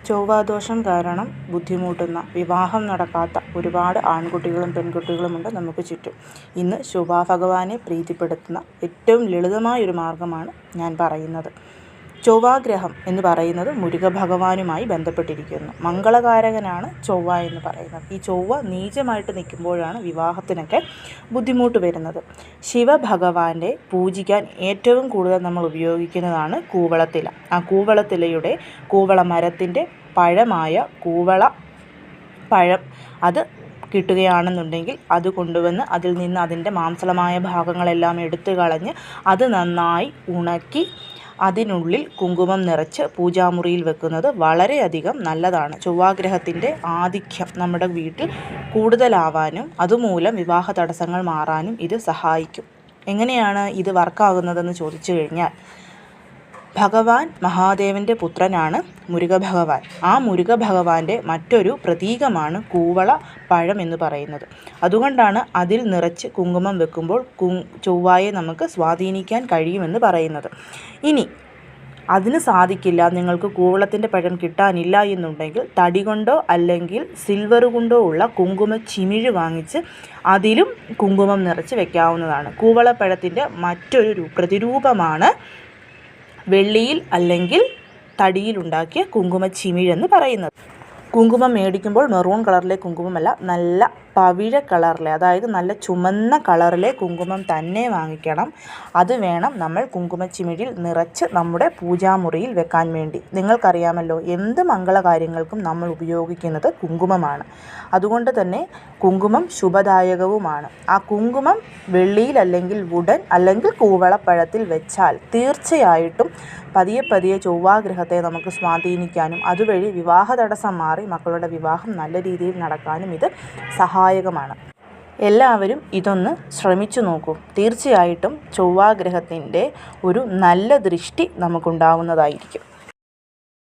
ചൊവ്വാദോഷം കാരണം ബുദ്ധിമുട്ടുന്ന വിവാഹം നടക്കാത്ത ഒരുപാട് ആൺകുട്ടികളും പെൺകുട്ടികളുമുണ്ട് നമുക്ക് ചുറ്റും. ഇന്ന് ശുഭാഭഗവാനെ പ്രീതിപ്പെടുത്തുന്ന ഏറ്റവും ലളിതമായൊരു മാർഗ്ഗമാണ് ഞാൻ പറയുന്നത്. ചൊവ്വാഗ്രഹം എന്ന് പറയുന്നത് മുരുക ഭഗവാനുമായി ബന്ധപ്പെട്ടിരിക്കുന്നു. മംഗളകാരകനാണ് ചൊവ്വ എന്ന് പറയുന്നത്. ഈ ചൊവ്വ നീചമായിട്ട് നിൽക്കുമ്പോഴാണ് വിവാഹത്തിനൊക്കെ ബുദ്ധിമുട്ട് വരുന്നത്. ശിവഭഗവാന്റെ പൂജിക്കാൻ ഏറ്റവും കൂടുതൽ നമ്മൾ ഉപയോഗിക്കുന്നതാണ് കൂവളത്തില. ആ കൂവളത്തിലയുടെ കൂവള മരത്തിൻ്റെ പഴമായ കൂവള പഴം അത് കിട്ടുകയാണെന്നുണ്ടെങ്കിൽ അത് കൊണ്ടുവന്ന് അതിൽ നിന്ന് അതിൻ്റെ മാംസളമായ ഭാഗങ്ങളെല്ലാം എടുത്തു കളഞ്ഞ് അത് നന്നായി ഉണക്കി അതിനുള്ളിൽ കുങ്കുമം നിറച്ച് പൂജാമുറിയിൽ വെക്കുന്നത് വളരെയധികം നല്ലതാണ്. ചൊവ്വാഗ്രഹത്തിൻ്റെ ആധിക്യം നമ്മുടെ വീട്ടിൽ കൂടുതലാവാനും അതുമൂലം വിവാഹ തടസ്സങ്ങൾ മാറാനും ഇത് സഹായിക്കും. എങ്ങനെയാണ് ഇത് വർക്കാകുന്നതെന്ന് ചോദിച്ചു കഴിഞ്ഞാൽ, ഭഗവാൻ മഹാദേവൻ്റെ പുത്രനാണ് മുരുക ഭഗവാൻ. ആ മുരുക ഭഗവാന്റെ മറ്റൊരു പ്രതീകമാണ് കൂവള പഴം എന്ന് പറയുന്നത്. അതുകൊണ്ടാണ് അതിൽ നിറച്ച് കുങ്കുമം വെക്കുമ്പോൾ ചൊവ്വായെ നമുക്ക് സ്വാധീനിക്കാൻ കഴിയുമെന്ന് പറയുന്നത്. ഇനി അതിന് സാധിക്കില്ല, നിങ്ങൾക്ക് കൂവളത്തിൻ്റെ പഴം കിട്ടാനില്ല എന്നുണ്ടെങ്കിൽ തടി കൊണ്ടോ അല്ലെങ്കിൽ സിൽവർ കൊണ്ടോ ഉള്ള കുങ്കുമ ചിമിഴ് വാങ്ങിച്ച് അതിലും കുങ്കുമം നിറച്ച് വെക്കാവുന്നതാണ്. കൂവളപ്പഴത്തിൻ്റെ മറ്റൊരു പ്രതിരൂപമാണ് വെള്ളിയിൽ അല്ലെങ്കിൽ തടിയിലുണ്ടാക്കിയ കുങ്കുമ ചിമിഴെന്ന് പറയുന്നത്. കുങ്കുമം മേടിക്കുമ്പോൾ മെറൂൺ കളറിലെ കുങ്കുമമല്ല, നല്ല പവിഴ കളറിലെ, അതായത് നല്ല ചുമന്ന കളറിലെ കുങ്കുമം തന്നെ വാങ്ങിക്കണം. അത് വേണം നമ്മൾ കുങ്കുമച്ചിമിഴിൽ നിറച്ച് നമ്മുടെ പൂജാമുറിയിൽ വെക്കാൻ വേണ്ടി. നിങ്ങൾക്കറിയാമല്ലോ, എന്ത് മംഗളകാര്യങ്ങൾക്കും നമ്മൾ ഉപയോഗിക്കുന്നത് കുങ്കുമമാണ്. അതുകൊണ്ട് തന്നെ കുങ്കുമം ശുഭദായകവുമാണ്. ആ കുങ്കുമം വെള്ളിയിൽ അല്ലെങ്കിൽ വുഡൻ അല്ലെങ്കിൽ കൂവളപ്പഴത്തിൽ വെച്ചാൽ തീർച്ചയായിട്ടും പതിയെ പതിയെ ചൊവ്വാഗ്രഹത്തെ നമുക്ക് സ്വാധീനിക്കാനും അതുവഴി വിവാഹ തടസ്സം മാറി മക്കളുടെ വിവാഹം നല്ല രീതിയിൽ നടക്കാനും ഇത് സഹായകമാണ്. എല്ലാവരും ഇതൊന്ന് ശ്രമിച്ചു നോക്കൂ. തീർച്ചയായിട്ടും ചൊവ്വാഗ്രഹത്തിൻ്റെ ഒരു നല്ല ദൃഷ്ടി നമുക്കുണ്ടാവുന്നതായിരിക്കും.